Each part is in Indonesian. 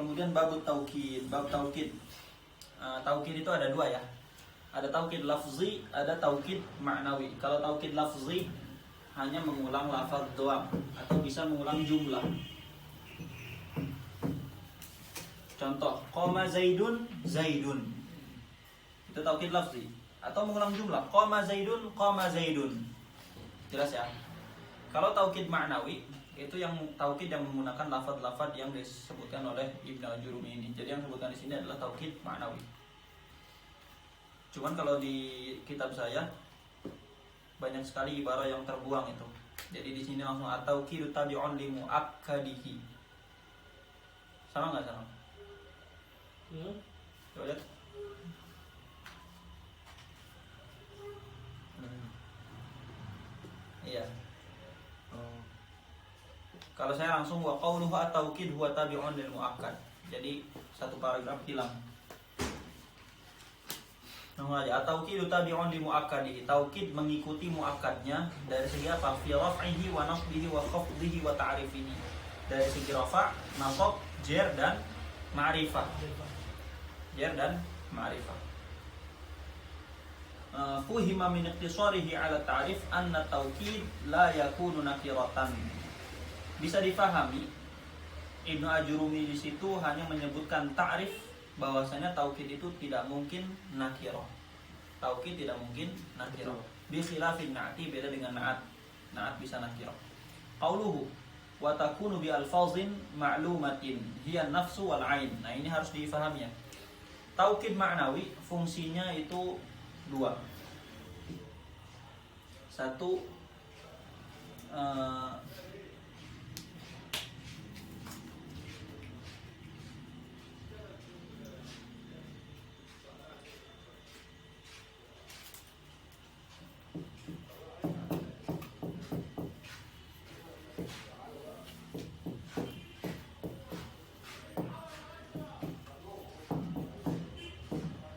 Kemudian bab taukid. Taukid itu ada dua ya. Ada taukid lafzi, ada taukid ma'nawi. Kalau taukid lafzi hanya mengulang lafaz doang atau bisa mengulang jumlah. Contoh, qama zaidun zaidun. Itu taukid lafzi. Atau mengulang jumlah, qama zaidun. Jelas ya? Kalau taukid ma'nawi itu yang taukid yang menggunakan lafaz-lafaz yang disebutkan oleh Ibnu Al-Jurumi ini. Jadi yang disebutkan di sini adalah taukid ma'nawi. Cuman kalau di kitab saya banyak sekali ibarat yang terbuang itu. Jadi di sini langsung at-taukidu tabi'un li muakkadihi. Sama enggak sama? Coba lihat. Iya. Kalau saya langsung wa qauluhu at-taukid huwa tabi'un lil muakkad. Jadi satu paragraf hilang. Nah, aja at-taukidu tabi'un li muakkadihi. Taukid mengikuti muakkadnya dari segi apa? Fi raf'ihi wa nasbihi wa khafdihi wa ta'rifihi. Dari segi rafa', nasab, jar dan ma'rifah. Jar dan ma'rifah. Fuhima min ikhtisarihi 'ala ta'rif anna taukid la yakunu nakiratan. Bisa difahami Ibnu Al-Jurumi di situ hanya menyebutkan ta'rif bahwasanya taukid itu tidak mungkin nakirah. Taukid tidak mungkin nakirah. Bi khilafin na'ti, beda dengan na'at. Na'at bisa nakirah. Qauluhu wa takunu bi alfazin ma'lumatin hiya nafsu wal 'ain. Nah, ini harus difahami ya. Taukid ma'nawi fungsinya itu dua. Satu,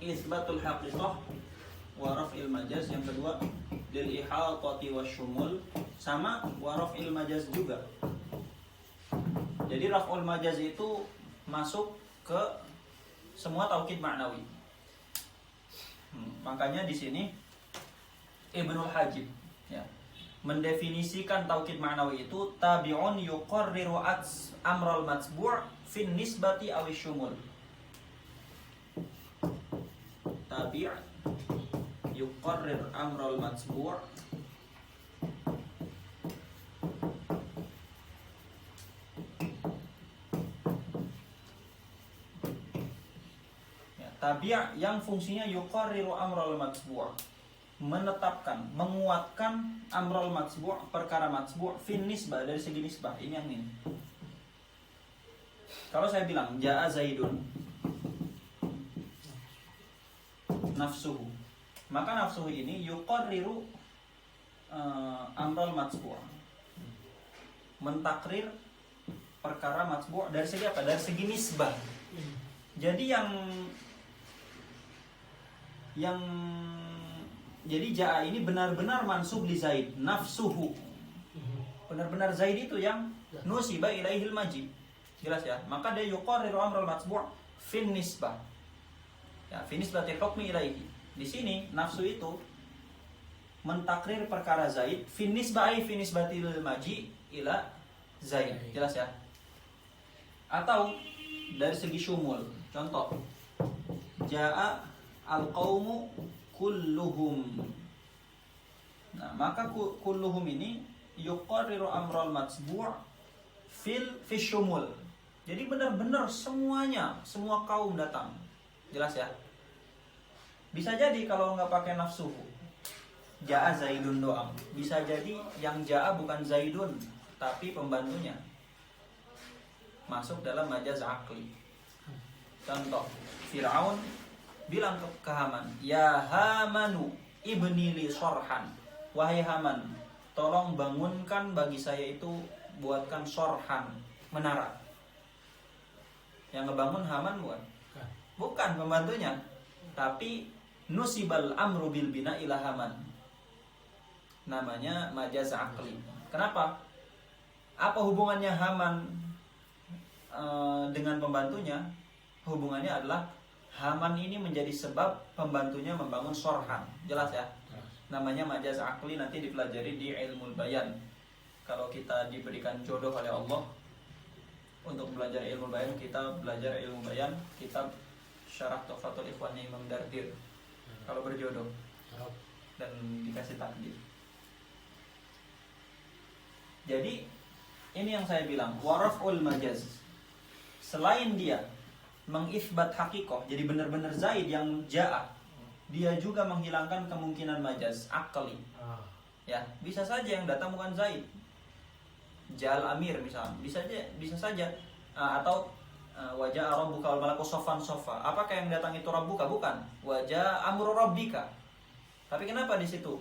isbatul haqiqah wa raf'il majaz. Yang kedua lil ihatati wasyumul, sama wa raf'il majaz juga. Jadi raf'ul majaz itu masuk ke semua taukid ma'nawi. Makanya di sini Ibnul Hajib ya, mendefinisikan taukid ma'nawi itu tabi'un yuqarriru amral matbu' fin nisbati aw syumul. Tabi' yuqarrir amral matbu' ya, tabi' yang fungsinya yuqarriru amral matbu', menetapkan, menguatkan amral matbu', perkara matbu' fin nisbah, dari segi nisbah. Ini yang ini. Kalau saya bilang ja'a zaidun nafsuhu, maka nafsuhu ini yuqarriru amral matbu', mentakrir perkara matbu' dari segi apa? Dari segi nisbah. Jadi jadi ja'a ini benar-benar mansub li Zaid, nafsuhu. Benar-benar Zaid itu yang nusiba ilaihil maji. Jelas ya? Maka dia yuqarriru amral matbu' fin nisbah. Ya, fi nisbatil hukmi ilaihi. Di sini nafsu itu mentakrir perkara Zaid, fi nisba'i fi nisbatil maji ila Zaid. Jelas ya? Atau dari segi syumul. Contoh, ja'a al-qaumu kulluhum. Nah, maka kulluhum ini yuqarriru amral matbu' fi syumul. Jadi benar-benar semuanya, semua kaum datang. Jelas ya? Bisa jadi kalau nggak pakai nafsuhu, ja'a zaidun doang. Bisa jadi yang ja'a bukan zaidun, tapi pembantunya. Masuk dalam majaz aqli. Contoh, Fir'aun bilang ke Haman, ya Hamanu ibni li sorhan. Wahai Haman, tolong bangunkan bagi saya itu, buatkan sorhan, menara. Yang ngebangun Haman bukan? Bukan pembantunya, tapi nusibal amru bil bina ila Haman. Namanya majaz aqli. Kenapa? Apa hubungannya Haman dengan pembantunya hubungannya adalah Haman ini menjadi sebab pembantunya membangun sorhan. Jelas ya? Namanya majaz akli, nanti dipelajari di ilmu bayan. Kalau kita diberikan jodoh oleh Allah untuk belajar ilmu bayan, kita belajar ilmu bayan, kitab Syarah Tuhfatul Ikhwannya Imam Dardir. Kalau berjodoh dan dikasih takdir. Jadi ini yang saya bilang, waraful majaz. Selain dia mengisbat hakikoh, jadi benar-benar Zaid yang ja'a, dia juga menghilangkan kemungkinan majaz akli. Ya, bisa saja yang datang bukan Zaid. Jal Amir misalnya, bisa saja atau wajah rabbuka wal malaku soffan soffa. Apakah yang datang itu rabbuka? Bukan. Wajah amru rabbika. Tapi kenapa di situ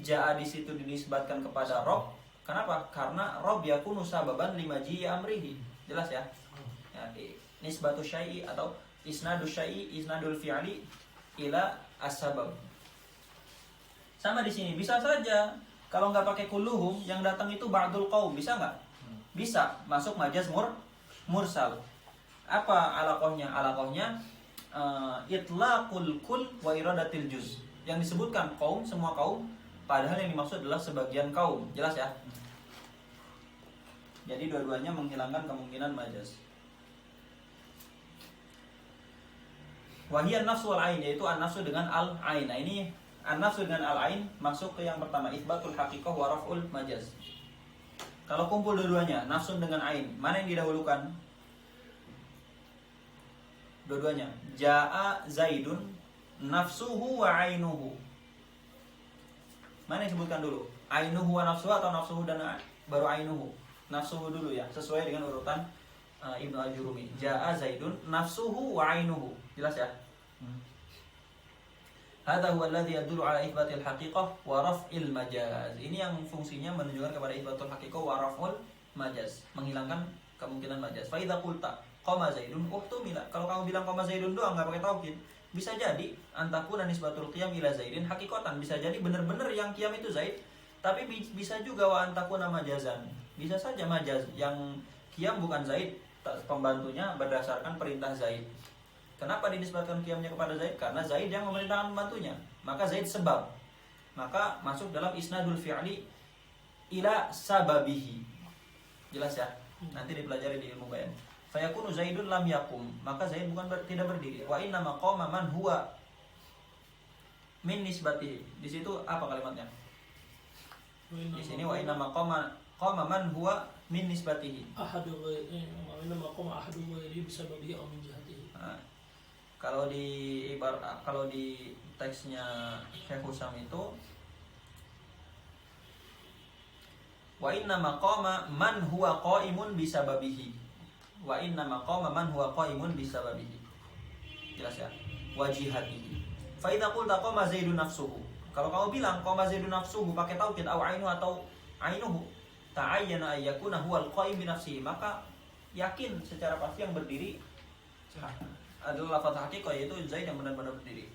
ja'a di situ dinisbatkan kepada Rabb? Kenapa? Karena Rabb yakunu sababan limaji amrihi. Jelas ya? Ya, nisbatu syai'i atau isnadu syai'i, isnadul fi'li ila as-sabab. Sama di sini, bisa saja kalau nggak pakai kulluhum yang datang itu ba'dul qaum, bisa nggak? Bisa, masuk majaz mursal. Apa alaqahnya? Alaqahnya itlaqul kull wa iradatil juz. Yang disebutkan kaum, semua kaum, padahal yang dimaksud adalah sebagian kaum. Jelas ya? Jadi dua-duanya menghilangkan kemungkinan majaz. Wahiyyan nafsu wal ain, yaitu an-nafsu dengan al-ain. Nah, ini an-nafsu dengan al-ain masuk ke yang pertama, itsbatul haqiqah wa raf'ul majaz. Kalau kumpul dua-duanya, nafsu dengan ain, mana yang didahulukan? Dua-duanya. Jaa Zaidun nafsuhu wa ainuhu. Mana yang disebutkan dulu? Ainuhu wa nafsuhu atau nafsuhu dan baru ainuhu? Nafsuhu dulu ya, sesuai dengan urutan Ibnu Al-Jurumi. Jaa Zaidun nafsuhu wa ainuhu. Jelas ya? Hadza huwa alladhi yadullu ala itsbatil haqiqah wa raf'il majaz. Ini yang fungsinya menunjukkan kepada itsbatul haqiqah wa raf'ul majaz, menghilangkan kemungkinan majaz. Fa idza qulta qama Zaidun uhtumila. Kalau kamu bilang qama Zaidun doang enggak pakai taukid, bisa jadi antakuna nisbatul qiyam ila Zaidin haqiqatan. Bisa jadi benar-benar yang qiyam itu Zaid, tapi bisa juga wa antakuna majazan. Bisa saja majaz yang qiyam bukan Zaid, pembantunya berdasarkan perintah Zaid. Kenapa dinisbatkan qiyamnya kepada Zaid? Karena Zaid yang memerintahkan pembantunya. Maka Zaid sebab. Maka masuk dalam isnadul fi'li ila sababihi. Jelas ya? Nanti dipelajari di ilmu bayan. Fayakunu Zaidun lam yakum. Maka Zaid bukan tidak berdiri. Wa inna maqama man huwa min nisbatihi. Di situ apa kalimatnya? Di sini wa inna maqama man huwa min nisbatihi. Ahadu ghairi, wa inna maqama ahadu ghairi bisababihi aw min jihatihi. Kalau di teksnya Syekh Husam itu wa inna maqama man huwa qaimun bisababihi. Wa inna maqama man huwa qaimun bisababihi. Jelas ya? Wajihatihi. Fa idza qulta qama Zaidun nafsuhu. Kalau kamu bilang qama Zaidun nafsuhu pakai taukid au ainu atau ainuhu, ta'ayyana ayyakuna huwal qaim bi nafsihi, maka yakin secara pasti yang berdiri adalah lafaz haqiqah, yaitu Zaid yang benar-benar berdiri.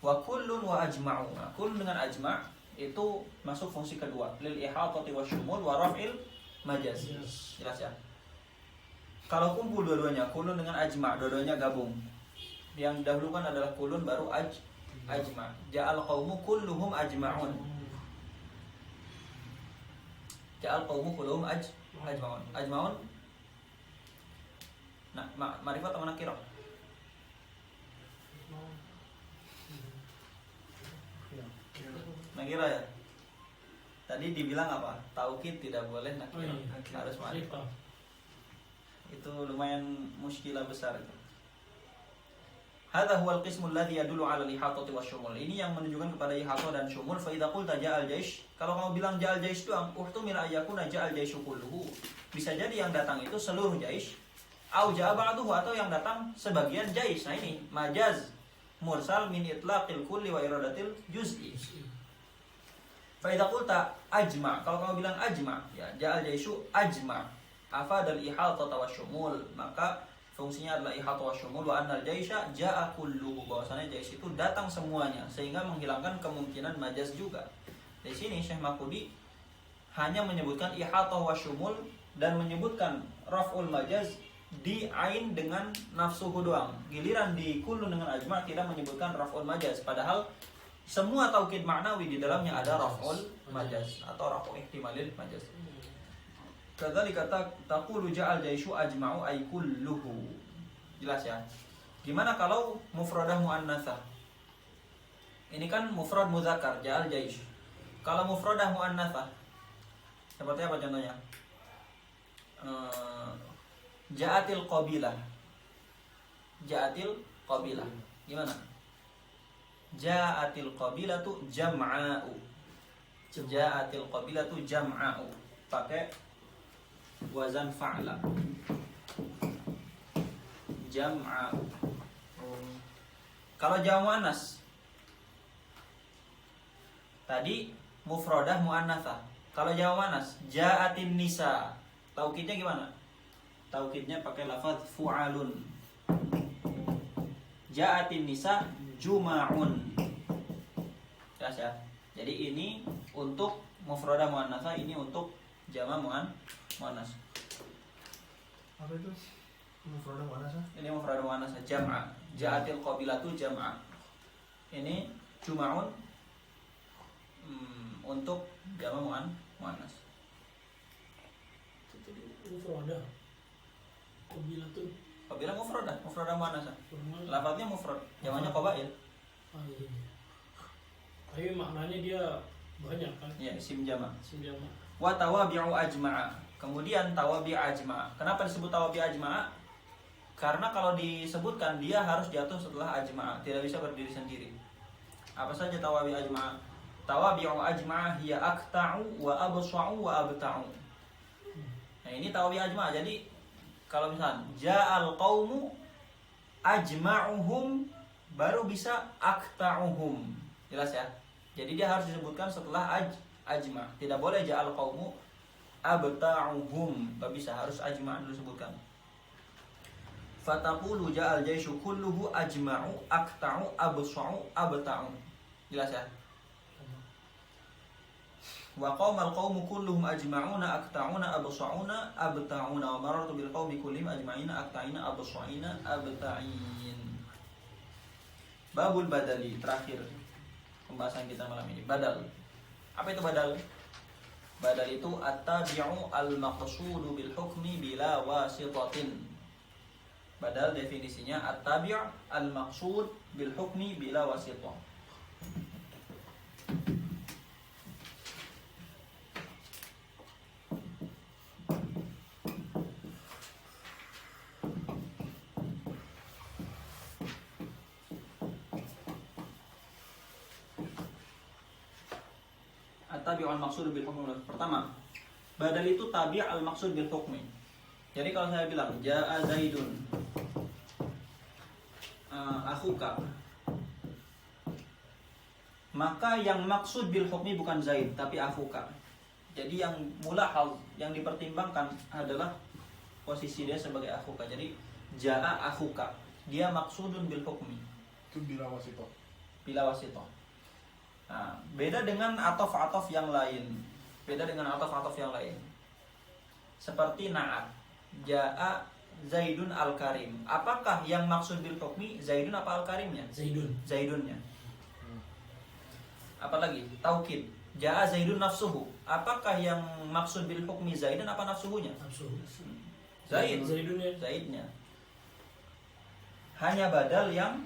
Wa kullun wa ajma'u. Nah, kullun dengan ajma' itu masuk fungsi kedua, lil ihatati wasyumul wa raf'il majaz. Jelas ya? Kalau kumpul dua-duanya, kullun dengan ajma', dua-duanya gabung. Yang didahulukan adalah kullun baru ajma'. Ja'al qaumu kulluhum ajma'un. Ja'al qaumu kulluhum ajma'un. Ajma'un. Nah, ma'rifat atau nakirah? Nakirah ya. Tadi dibilang apa? Taukid tidak boleh nakirah, harus ma'rifah. Itu lumayan muskilah besar itu. Hadza huwal qismul ladzi yadullu 'ala al-ihatati wasyumul. Ini yang menunjukkan kepada ihatah dan syumul. Fa idza qulta ja'al jaish, kalau kamu bilang ja'al jaish doang, uhtumil ayyakuna ja'al jaishu kulluhu. Bisa jadi yang datang itu seluruh jaish, au ja'a ba'duhu, atau yang datang sebagian jaish. Nah ini majaz mursal min itlaqil kulli wa iradatil juz'i. Fa idza qulta ajma, kalau kamu bilang ajma, ya ja'al jaishu ajma, afadal ihatata wasyumul, maka fungsinya adalah ihatah wasyumul wa annal jaisha ja'a kulluhu, bahwasanya jais itu datang semuanya, sehingga menghilangkan kemungkinan majaz juga. Di sini Syekh Makudi hanya menyebutkan ihatah wasyumul dan menyebutkan raf'ul majaz di ain dengan nafsuhu doang. Giliran di kullun dengan ajma tidak menyebutkan raf'ul majaz, padahal semua taukid maknawi di dalamnya ada raf'ul majaz atau raf'u ihtimalil majaz. Kadzalika taqulu ja'al jaishu ajma'u ay kulluhu. Jelas ya? Gimana kalau mufradah muannatsah? Ini kan mufrad muzakkar, ja'al jaish. Kalau mufradah muannatsah seperti apa contohnya? Ja'atil qabilah. Ja'atil qabilah. Gimana? Ja'atil qabilatu jam'a'u. Ja'atil qabilatu jam'a'u. Pakai wazan fa'la. Jam'a'u. Kalau jamu muannas tadi mufradah muannatsah. Kalau jamu muannas ja'atin nisa. Taukidnya gimana? Taukidnya pakai lafaz fu'alun. Ja'atin nisa juma'un. Jelas ya? Jadi ini untuk mufradah muannatsa, ini untuk jama' muannas. Apa itu? Mufradah muannatsa? Ini mufradah muannatsa jam'a. Ja'atil qabilatu jam'a. Ini juma'un untuk jama' muannas. Itu mufradah. Qabilah tuh. Qabilah mufradah muannatsa. Lafaznya mufrad, jamannya qabail. Iya. Tapi maknanya dia banyak kan? Ya, isim jama'. Senjama. Wa tawabi'u ajma'a. Kemudian tawabi' ajma'a. Kenapa disebut tawabi' ajma'a? Karena kalau disebutkan dia harus diatur setelah ajma'a, tidak bisa berdiri sendiri. Apa saja tawabi' ajma'a? Tawabi'u ajma'a hiya aqta'u wa absa'u wa abta'u. Nah, ini tawabi' ajma'a. Jadi kalau misalnya ja'al qaumu ajma'uhum baru bisa aqta'uhum. Jelas ya? Jadi dia harus disebutkan setelah ajma'. Tidak boleh ja'al qaumu abta'uhum. Tidak bisa, harus ajma' dulu disebutkan. Fataqulu ja'al jaishu kulluhu ajma'u aqta'u absa'u abta'u. Jelas ya? Wa qaumal qaumu kulluhum ajma'una aqta'una absa'una abta'una wa marartu bil qaumi kullihim ajma'ina aqta'ina absa'ina abta'in. Babul badali, terakhir pembahasan kita malam ini. Badal. Apa itu badal? Badal itu at-tabi'u al-maqsudu bil hukmi bila wasitatin. Badal definisinya at-tabi' al-maqsud bil hukmi bila wasitah. At-tabi' al-maqsud bil hukmi. Pertama, badal itu tabi' al-maqsud bil hukmi. Jadi kalau saya bilang ja'a Zaidun akhuka, maka yang maksud bil hukmi bukan Zaid tapi akhuka. Jadi yang mulahal, yang dipertimbangkan adalah posisi dia sebagai akhuka. Jadi ja'a akhuka, dia maksudun bil hukmi. Itu bila wasito. Bila wasito. Nah, beda dengan atof-atof yang lain. Beda dengan atof-atof yang lain. Seperti na'at. Ja'a Zaidun al-Karim. Apakah yang maksud bil hukmi Zaidun apa al-Karimnya? Zaidun. Zaidunnya. Apalagi taukid. Ja'a Zaidun nafsuhu. Apakah yang maksud bil hukmi Zaidun apa nafsuhunya? Nafsu. Zaid. Zaidun ya. Zaidnya. Hanya badal yang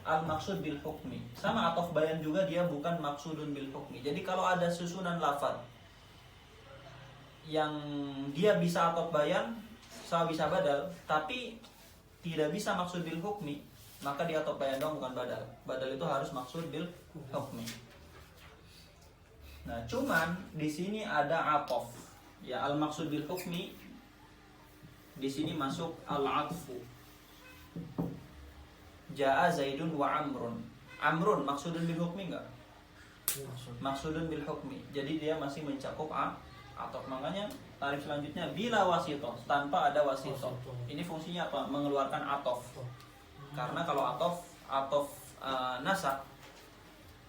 al-maksud bil hukmi. Sama atof bayan juga dia bukan maksudun bil hukmi. Jadi kalau ada susunan lafaz yang dia bisa atof bayan sama bisa badal, tapi tidak bisa maksud bil hukmi, maka dia atof bayan dong, bukan badal. Badal itu harus maksud bil hukmi. Nah, cuman di sini ada atof. Ya, al-maksud bil hukmi di sini masuk al-atfu. Ja'a Zaidun wa Amrun. Amrun maksudun bil hukmi enggak? Maksudun bil hukmi. Jadi dia masih mencakup atof. Makanya tarif selanjutnya bila wasitoh, tanpa ada wasitoh. Ini fungsinya apa? Mengeluarkan atof. Karena kalau atof nasab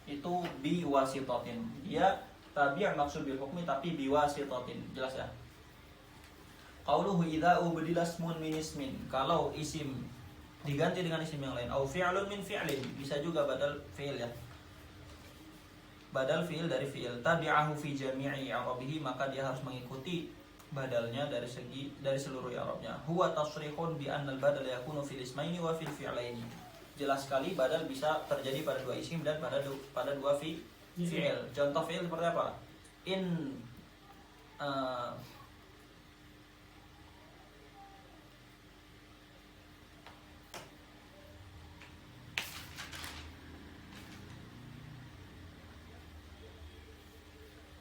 itu bi wasitotin. Dia tabi' maksud bil hukmi tapi bi wasitotin. Jelas ya? Qauluhu idza ubdila ismun min ismin. Kalau isim diganti dengan isim yang lain, au fi'lun min fi'lin, bisa juga badal fi'il ya. Badal fi'il dari fi'il, tabi'ahu fi jami'i i'rabihi, maka dia harus mengikuti badalnya dari seluruh i'rabnya. Huwa tasrihun bi anna al-badal yakunu fil ismaini wa fil fi'laini. Jelas sekali badal bisa terjadi pada dua isim dan pada dua fi'il. Contoh fi'il seperti apa?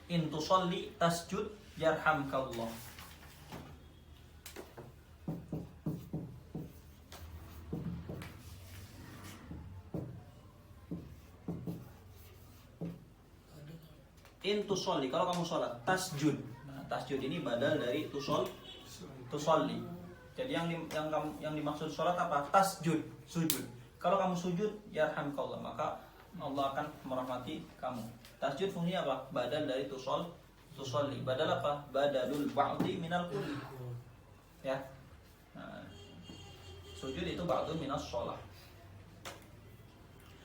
In tusalli tasjud yarhamkallah. In tusalli, kalau kamu sholat, tasjud. Nah, tasjud ini badal dari tusalli. Jadi yang dimaksud sholat apa? Tasjud, sujud. Kalau kamu sujud, yarhamkallah, maka Allah akan merahmati kamu. Tasjud fungsinya apa? Badal dari tusalli. Badal apa? Badalul ba'di minal kulli. Ya. Nah, sujud itu ba'dun minas sholat.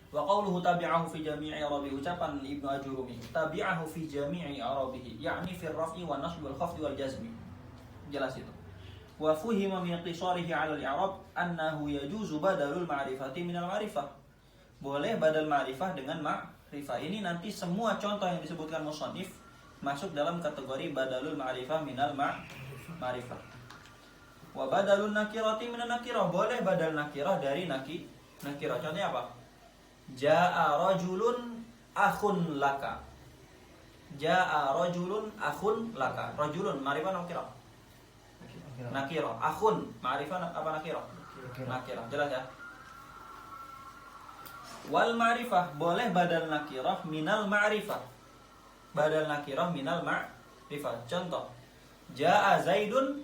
Wa qawluhu tabi'ahu fi jami'i arabihi, ucapan Ibnu Ajurumi, tabi'ahu fi jami'i arabihi, yakni fi raf'i wa nasbi wal khafdi wal jazmi. Jelas itu. Wa fuhima min iqtisarihi 'ala al-i'rab annahu yajuzu badalul ma'rifati minal ma'rifah. Boleh badal ma'rifah dengan ma'rifah. Ini nanti semua contoh yang disebutkan musannif masuk dalam kategori badalul ma'rifah minal ma'rifah. Wa badalun nakirati minan nakirah. Boleh badal nakirah dari nakirah. Contohnya apa? Ja'a rajulun akhun laka. Ja'a rajulun akhun laka. Rajulun ma'rifah nakirah. Nakirah. Akhun ma'rifah apa nakirah? Nakirah. Jelas ya? Wal ma'rifah, boleh badal nakirah minal ma'rifah. Badal nakirah minal ma'rifah. Contoh, Ja'a Zaidun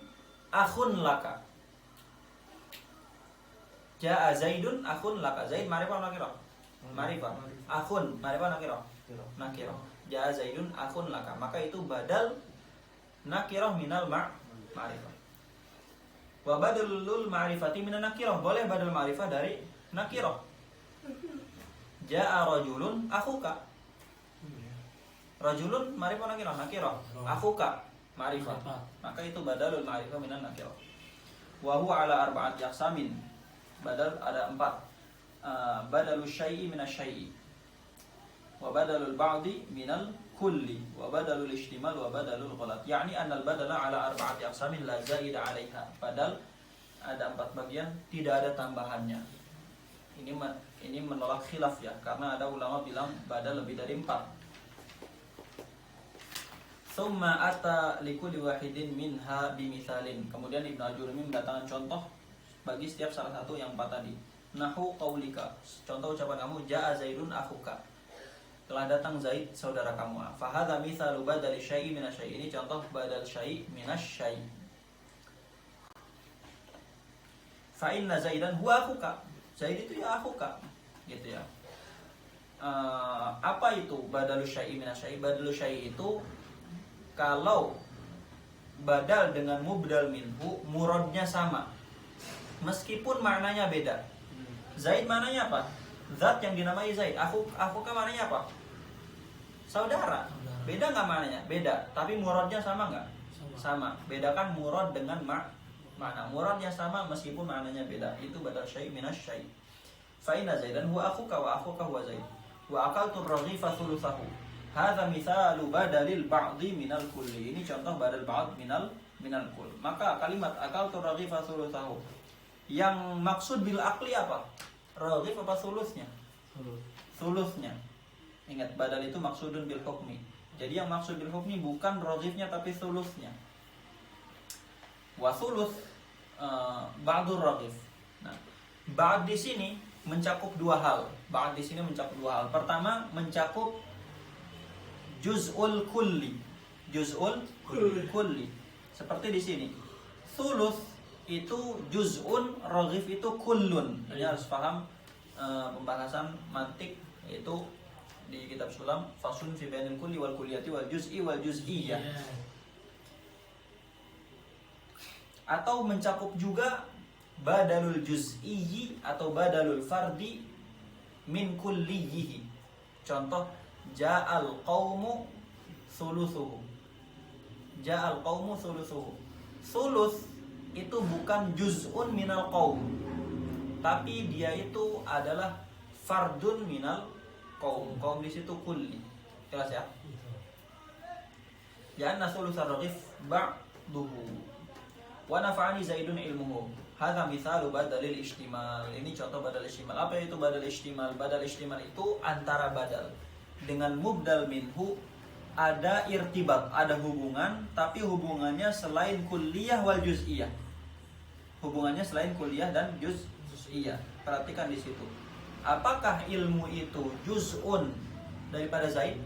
akhun laka. Ja'a Zaidun akhun laka. Zaid ma'rifah nakirah? Ma'rifah. Akhun ma'rifah nakirah? Nakirah. Ja'a Zaidun akhun laka. Maka itu badal nakirah minal ma'rifah. Wa badalul ma'rifati minan nakirah. Boleh badal ma'rifah dari nakirah. Ja'a rajulun akhuka. Rajulun ma'rifah nakirah. Akhuka ma'rifah. Maka itu badalul ma'rifah minan nakirah. Wa huwa ala arba'ati aqsamin. Badal ada 4. Badalul syai'i minas syai'i. Wa badalul ba'di minal kulli. Wa badalul ishtimal wa badalul ghalat. Yani annal badala ala arba'ati aqsamin la zaida 'alaiha. Badal ada 4 bagian, tidak ada tambahannya. Ini menolak khilaf ya, karena ada ulama bilang badal lebih dari 4. Tsumma ata likulli wahidin minha bimithalin. Kemudian Ibnu Ajurumi mendatangkan contoh bagi setiap salah satu yang 4 tadi. Nahu qaulika. Contoh ucapan kamu, Ja'a Zaidun akhuka. Telah datang Zaid saudara kamu. Fa hadza mithalu badali syai'i minasy syai'. Ini contoh badal syai' minasy syai'. Fa inna Zaidan huwa akhuka. Zaid itu ya akhuka, gitu ya. Apa itu badalul syai'i minasy syai'? Badalul syai' itu kalau badal dengan mubdal minhu muradnya sama, meskipun maknanya beda. Zaid maknanya apa? Zat yang dinamai Zaid. Akhuka maknanya apa? Saudara. Beda nggak maknanya? Beda. Tapi muradnya sama nggak? Sama. Bedakan murad dengan makna. Muradnya sama meskipun maknanya beda. Itu badal syai' minasy syai'. Fa inna Zaidan huwa akhuka wa akhuka huwa Zaid. Wa akaltu raghifa thuluthahu. Hadza mithalu badalil ba'dhi minal kulli. Ini contoh badal ba'd minal kull. Maka kalimat akaltu raghifa thuluthahu, yang maksud bil akli apa? Raghif apa thuluthnya? Thuluthnya. Ingat, badal itu maksudun bil hukmi. Jadi yang maksud bil hukmi bukan raghifnya tapi thuluthnya. Wa thuluth ba'dur raghif. Nah, ba'd di sini mencakup 2 hal. Ba'd di sini mencakup 2 hal. Pertama, mencakup juz'ul kulli. Juz'ul kulli. Seperti di sini. Thuluth itu juz'un, raghif itu kullun. Ini harus paham pembahasan mantik, yaitu di kitab Sulam, fasun fi bainil kulli wal kulliyati wal juz'i wal juz'iyyah. Atau mencakup juga badalul juz'iyyi atau badalul fardi min kulliyihi. Contoh, ja'al qaumu thuluthuhu. Ja'al qaumu thuluthuhu. Thuluth itu bukan juz'un minal qaum, tapi dia itu adalah fardun minal qaum. Qaum di situ kulli. Jelas ya? Ja'anna thulutsar raghif ba'duhu. Wa nafa'ani Zaidun ilmuhu. Hadza mithalu badalil ihtimal. Ini contoh badal ihtimal. Apa itu badal ihtimal? Badal ihtimal itu antara badal dengan mubdal minhu ada irtibat, ada hubungan, tapi hubungannya selain kulliyah wal juz'iyah. Hubungannya selain kulliyah dan juz'iyah. Perhatikan di situ. Apakah ilmu itu juz'un daripada Zaid?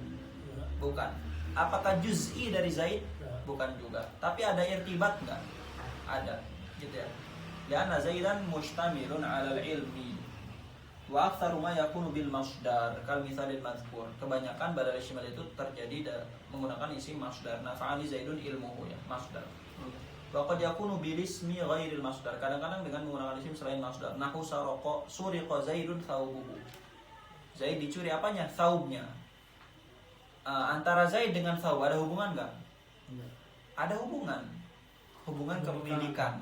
Bukan. Apakah juz'i dari Zaid? Bukan juga. Tapi ada irtibat enggak? Ada, gitu ya. Lianna Zaidan mustamilun 'alal ilmi. Wa aktsaru ma yakunu bil masdar kal mithalil mazkur. Kebanyakan badal ihtimal itu terjadi menggunakan isim masdar. Nafa'ani Zaidun ilmuhu ya, masdar. Wa qad yakunu bil ismi ghairil masdar. Kadang-kadang dengan menggunakan isim selain masdar. Nahu saraqa suriqa Zaidun thawbuhu. Zaid dicuri apanya? Thawbnya. Antara Zaid dengan thawb ada hubungan enggak? Ada hubungan. Hubungan kepemilikan.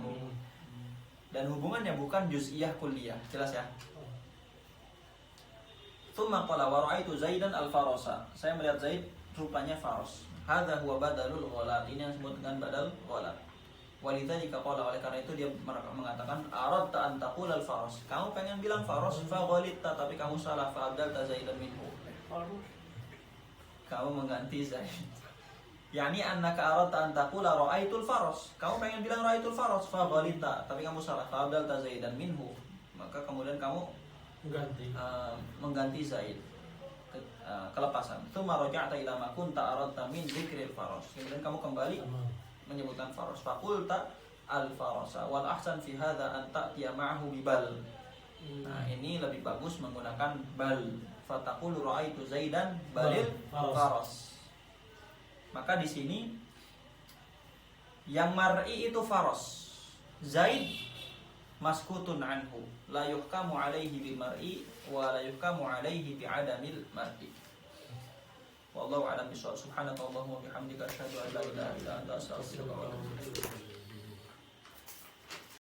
Dan hubungannya bukan juz'iyah kulliyah. Jelas ya? Tsumma qala wa ra'aitu Zaidan al-farasa. Saya melihat Zaid rupanya faros. Hadza huwa badalul ghalat. Ini yang disebut dengan badal ghalat. Walidzalika qala, oleh karena itu dia mengatakan aradta an taqul al-faras. Kamu pengen bilang faros fa ghalitta, tapi kamu salah, fa abdalta Zaidan minhu. Kamu mengganti Zaid. Yani annaka aradta an taqula ra'aitul faras. Kamu pengen bilang ra'aitul faras fa ghalitta, tapi kamu salah, fa abdalta Zaidan minhu. Maka kemudian kamu mengganti Zaid, kelepasan. Tsumma raja'ta ila ma kunta aradta min dzikril faras. Kemudian kamu kembali menyebutkan faras. Faqulta al farasa wal ahsan fi hadza an ta'tiya ma'ahu bi bal. Nah, ini lebih bagus menggunakan bal. Fataqulu ra'aitu Zaidan balil faras. Maka di sini yang mar'i itu faras. Zaid maskutun anhu, la yuhkamu alaihi bil mar'i wa la yuhkamu alaihi bi adamil mar'i. Wallahu a'lam bishawab. Subhanakallahumma wa bihamdika asyhadu an la ilaha illa anta astaghfiruka wa atubu ilaik.